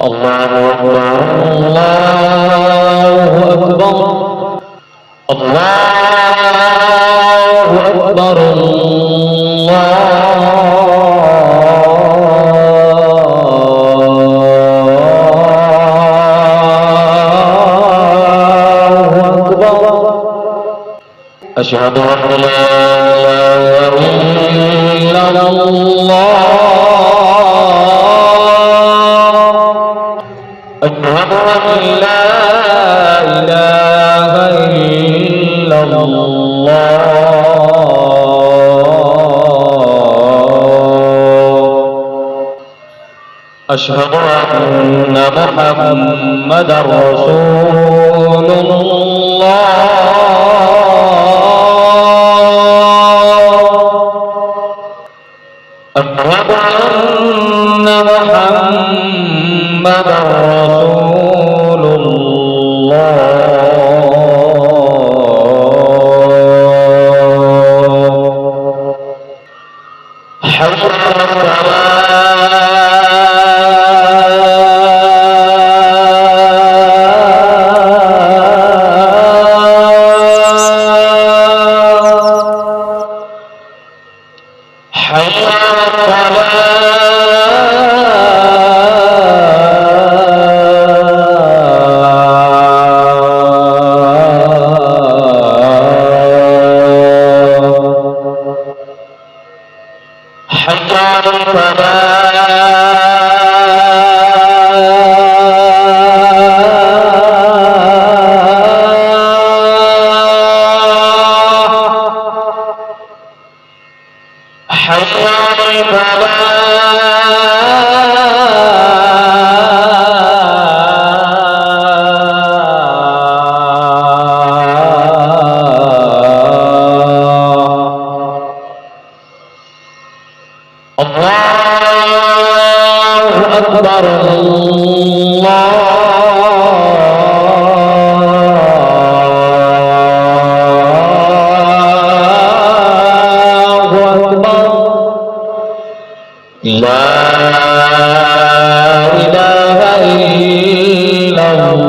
الله أكبر الله أكبر الله أكبر الله أكبر. أشهد أن لا إله إلا الله أشهد أن لا إله إلا الله أشهد أن محمدا رسول الله أشهد أن محمدا رسول الله حي على لا إله إلا الله